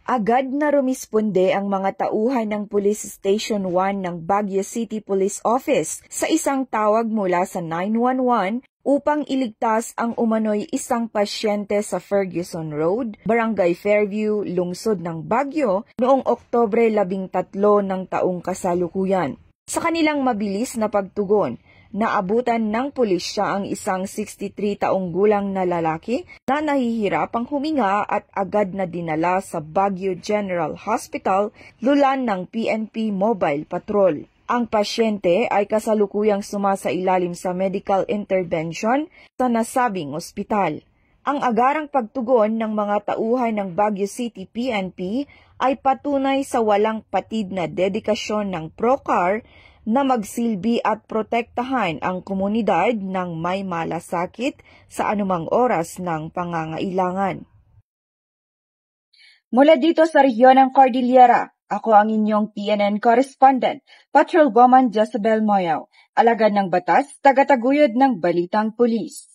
Agad na rumisponde ang mga tauhan ng Police Station 1 ng Baguio City Police Office sa isang tawag mula sa 911 upang iligtas ang umano'y isang pasyente sa Ferguson Road, Barangay Fairview, lungsod ng Baguio noong Oktubre 13 ng taong kasalukuyan. Sa kanilang mabilis na pagtugon, naabutan ng pulisya ang isang 63 taong gulang na lalaki na nahihirapang huminga at agad na dinala sa Baguio General Hospital lulan ng PNP Mobile Patrol. Ang pasyente ay kasalukuyang sumasailalim sa medical intervention sa nasabing ospital. Ang agarang pagtugon ng mga tauhan ng Baguio City PNP ay patunay sa walang patid na dedikasyon ng PROCAR na magsilbi at protektahan ang komunidad ng may malasakit sa anumang oras ng pangangailangan. Mula dito sa rehiyon ng Cordillera, ako ang inyong PNN correspondent, Patrolwoman Jezebel Moyaw, alagad ng batas, tagataguyod ng Balitang Pulis.